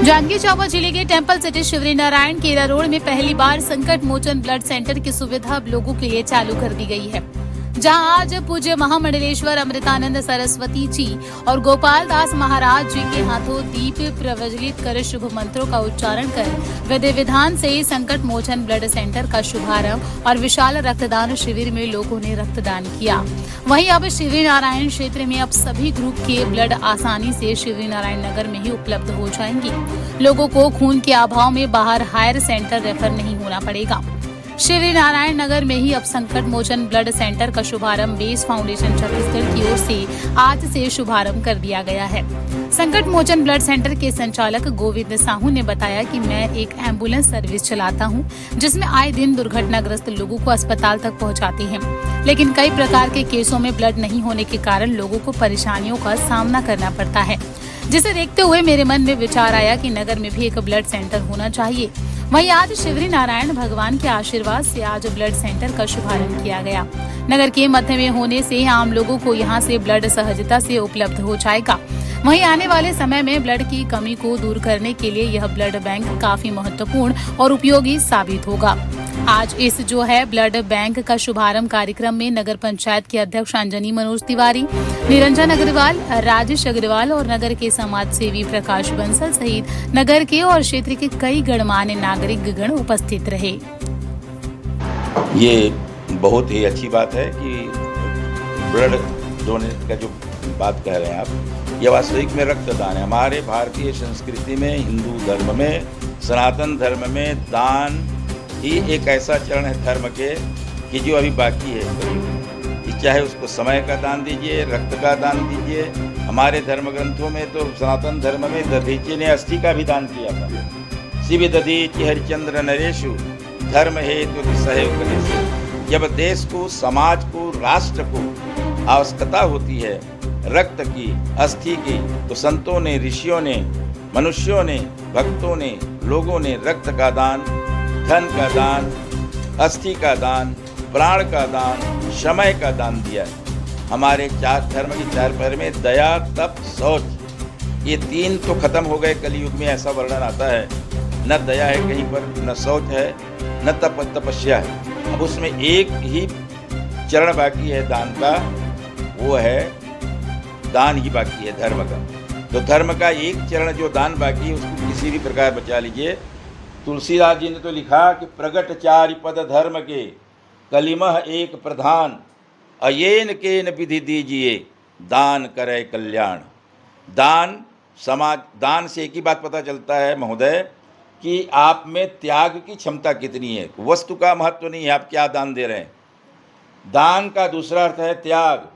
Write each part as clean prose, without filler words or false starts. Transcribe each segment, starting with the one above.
जांजगीर चांपा जिले के temple city Shivri Narayan केरा रोड में पहली बार संकट मोचन ब्लड सेंटर की सुविधा अब लोगों के लिए चालू कर दी गई है, जहां आज पूज्य महामंडलेश्वर अमृतानंद सरस्वती जी और गोपाल दास महाराज जी के हाथों दीप प्रज्वलित कर शुभ मंत्रों का उच्चारण कर विधि विधान से संकट मोचन ब्लड सेंटर का शुभारंभ और विशाल रक्तदान शिविर में लोगों ने रक्तदान किया। वहीं अब शिवरी नारायण क्षेत्र में अब सभी ग्रुप के ब्लड आसानी से शिवरी नारायण नगर में ही उपलब्ध हो जाएंगे। लोगों को खून के अभाव में बाहर हायर सेंटर रेफर नहीं होना पड़ेगा। शिवरी नारायण नगर में ही अब संकट मोचन ब्लड सेंटर का शुभारंभ बेस फाउंडेशन छत्तीसगढ़ की ओर से आज से शुभारंभ कर दिया गया है। संकट मोचन ब्लड सेंटर के संचालक गोविंद साहू ने बताया कि मैं एक एम्बुलेंस सर्विस चलाता हूं, जिसमें आए दिन दुर्घटनाग्रस्त लोगों को अस्पताल तक पहुंचाते हैं, लेकिन कई प्रकार के केसों में ब्लड नहीं होने के कारण लोगों को परेशानियों का सामना करना पड़ता है, जिसे देखते हुए मेरे मन में विचार आया कि नगर में भी एक ब्लड सेंटर होना चाहिए। वहीं आज शिवरी नारायण भगवान के आशीर्वाद से आज ब्लड सेंटर का शुभारंभ किया गया। नगर के मध्य में होने से आम लोगों को यहां से ब्लड सहजता से उपलब्ध हो जाएगा। वहीं आने वाले समय में ब्लड की कमी को दूर करने के लिए यह ब्लड बैंक काफी महत्वपूर्ण और उपयोगी साबित होगा। आज इस ब्लड बैंक का शुभारंभ कार्यक्रम में नगर पंचायत के अध्यक्ष अंजनी मनोज तिवारी, निरंजन अग्रवाल, राजेश अग्रवाल और नगर के समाज सेवी प्रकाश बंसल सहित नगर के और क्षेत्र के कई गणमान्य नागरिक गण उपस्थित रहे। ये बहुत ही अच्छी बात है कि ब्लड डोनेट का जो बात कह रहे हैं आप, ये वास्तविक में रक्तदान है। हमारे भारतीय संस्कृति में, हिंदू धर्म में, सनातन धर्म में दान ही एक ऐसा चरण है धर्म के कि जो अभी बाकी है। चाहे उसको समय का दान दीजिए, रक्त का दान दीजिए। हमारे धर्म ग्रंथों में तो सनातन धर्म में दधीचि ने अस्थि का भी दान किया था। शिव दधीचि हरिचंद्र नरेशु धर्म हेतु सहयोग करेशु। जब देश को, समाज को, राष्ट्र को आवश्यकता होती है रक्त की, अस्थि की, तो संतों ने, ऋषियों ने, मनुष्यों ने, भक्तों ने, लोगों ने रक्त का दान, धन का दान, अस्थि का दान, प्राण का दान, समय का दान दिया है। हमारे चार धर्म की चार पैर में दया, तप, शौच, ये तीन तो खत्म हो गए कलयुग में, ऐसा वर्णन आता है। न दया है कहीं पर, न शौच है, न तपस्या है। अब उसमें एक ही चरण बाकी है दान का, वो है दान ही बाकी है धर्म का। तो धर्म का एक चरण जो दान बाकी है उसको किसी भी प्रकार बचा लीजिए। तुलसीदास जी ने तो लिखा कि प्रगट चारि पद धर्म के, कलिमह एक प्रधान, अयेन केन विधि दीजिए, दान करे कल्याण। दान, समाज दान से एक ही बात पता चलता है महोदय कि आप में त्याग की क्षमता कितनी है। वस्तु का महत्व नहीं है, आप क्या दान दे रहे हैं। दान का दूसरा अर्थ है त्याग,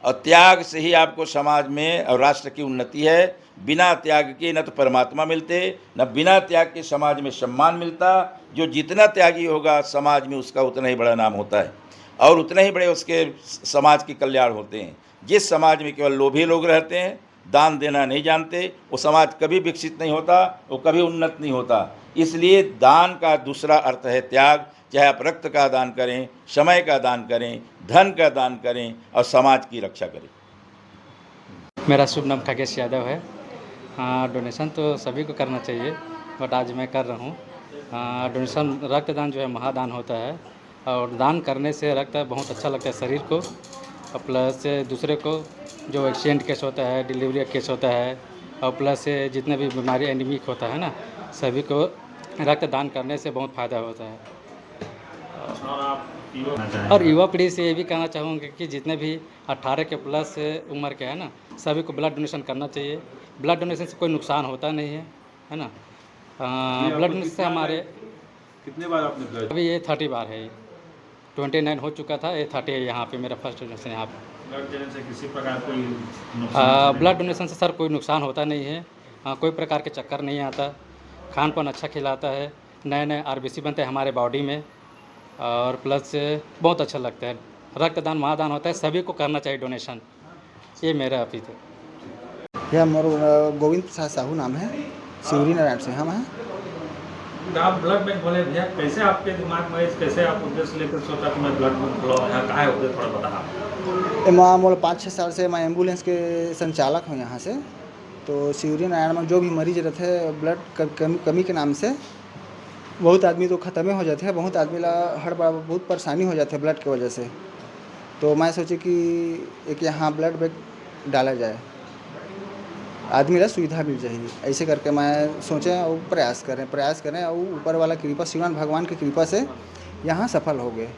और त्याग से ही आपको समाज में और राष्ट्र की उन्नति है। बिना त्याग के न तो परमात्मा मिलते, न बिना त्याग के समाज में सम्मान मिलता। जो जितना त्यागी होगा समाज में, उसका उतना ही बड़ा नाम होता है और उतने ही बड़े उसके समाज के कल्याण होते हैं। जिस समाज में केवल लोभी लोग रहते हैं, दान देना नहीं जानते, वो समाज कभी विकसित नहीं होता, वो कभी उन्नत नहीं होता। इसलिए दान का दूसरा अर्थ है त्याग। चाहे आप रक्त का दान करें, समय का दान करें, धन का दान करें और समाज की रक्षा करें। मेरा शुभ नाम खगेश यादव है। डोनेशन तो सभी को करना चाहिए, बट आज मैं कर रहा हूँ। डोनेशन, रक्तदान जो है महादान होता है, और दान करने से रक्त बहुत अच्छा लगता है शरीर को, और प्लस दूसरे को जो एक्सीडेंट केस होता है, डिलीवरी केस होता है, और प्लस जितने भी बीमारी एनीमिक होता है ना, सभी को रक्तदान करने से बहुत फ़ायदा होता है। और युवा पीढ़ी से ये भी कहना चाहूँगी कि जितने भी 18 के प्लस उम्र के है ना, सभी को ब्लड डोनेशन करना चाहिए। ब्लड डोनेशन से कोई नुकसान होता नहीं है ना। ब्लड डोनेशन से हमारे कितने बार आपने ब्लड? अभी ये 30 बार है, 29 हो चुका था, ये 30 है यहाँ पे मेरा फर्स्ट डोनेशन यहाँ पे। ब्लड देने से किसी प्रकार कोई नुकसान? ब्लड डोनेशन से सर कोई नुकसान होता नहीं है। कोई प्रकार के चक्कर नहीं आता। खान पान अच्छा खिलाता है, नए नए RBC बनते हैं हमारे बॉडी में, और प्लस बहुत अच्छा लगता है। रक्तदान महादान होता है, सभी को करना चाहिए डोनेशन। ये मेरा अपील है। यह हमारा गोविंद प्रसाद साहू नाम है, शिवरी नारायण से हम हैं। आप ब्लड बैंक खोले भैया, कैसे आपके दिमाग में, कैसे आप उद्देश्य लेकर सोचा कि मैं ब्लड बैंक खोलूँ? कहाँ है उद्देश्य, थोड़ा बता। मैं 5-6 साल से मैं एम्बुलेंस के संचालक हूँ यहाँ से। तो शिवरी नारायण में जो भी मरीज रहते हैं ब्लड कमी के नाम से बहुत आदमी तो ख़त्म हो जाते हैं, बहुत आदमी ला हर बार बहुत परेशानी हो जाती है ब्लड की वजह से। तो मैं सोचे कि एक यहाँ ब्लड बैंक डाला जाए, आदमी ला सुविधा मिल जाएगी। ऐसे करके मैं सोचे और प्रयास करें और ऊपर वाला कृपा, शिवान भगवान की कृपा से यहाँ सफल हो गए।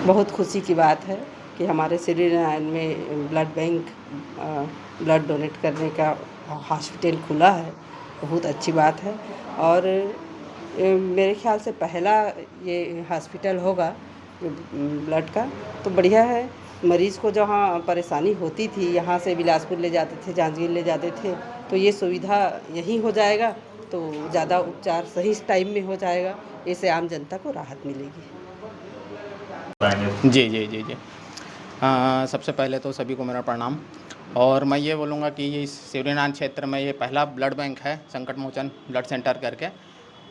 बहुत खुशी की बात है कि हमारे श्री नारायण में ब्लड बैंक ब्लड डोनेट करने का हॉस्पिटल खुला है, बहुत अच्छी बात है। और मेरे ख्याल से पहला ये हॉस्पिटल होगा ब्लड का, तो बढ़िया है। मरीज़ को जहाँ परेशानी होती थी, यहाँ से बिलासपुर ले जाते थे, जांजगीर ले जाते थे, तो ये सुविधा यहीं हो जाएगा तो ज़्यादा उपचार सही टाइम में हो जाएगा, इससे आम जनता को राहत मिलेगी। जी जी जी जी सबसे पहले तो सभी को मेरा प्रणाम। और मैं ये बोलूँगा कि ये शिवरीनारायण क्षेत्र में ये पहला ब्लड बैंक है, संकट मोचन ब्लड सेंटर करके,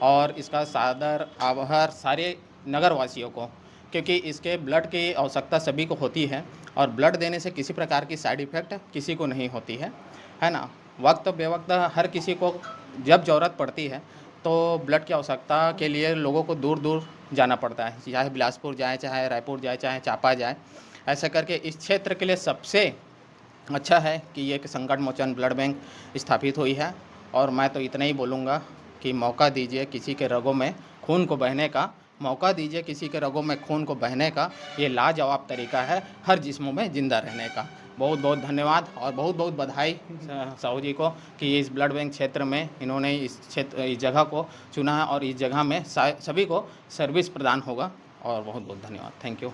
और इसका सादर आभार सारे नगर वासियों को, क्योंकि इसके ब्लड की आवश्यकता सभी को होती है और ब्लड देने से किसी प्रकार की साइड इफ़ेक्ट किसी को नहीं होती है ना। वक्त बेवक्त हर किसी को जब ज़रूरत पड़ती है तो ब्लड की आवश्यकता के लिए लोगों को दूर दूर जाना पड़ता है, चाहे बिलासपुर जाए, चाहे रायपुर जाए, चाहे चापा जाए। ऐसा करके इस क्षेत्र के लिए सबसे अच्छा है कि ये संकट मोचन ब्लड बैंक स्थापित हुई है। और मैं तो इतना ही बोलूँगा कि मौका दीजिए किसी के रगों में खून को बहने का, मौका दीजिए किसी के रगों में खून को बहने का। ये लाजवाब तरीका है हर जिस्मों में ज़िंदा रहने का। बहुत बहुत धन्यवाद और बहुत बहुत बधाई साहू जी को कि इस ब्लड बैंक क्षेत्र में इन्होंने इस जगह को चुना है और इस जगह में सभी को सर्विस प्रदान होगा। और बहुत बहुत धन्यवाद, थैंक यू।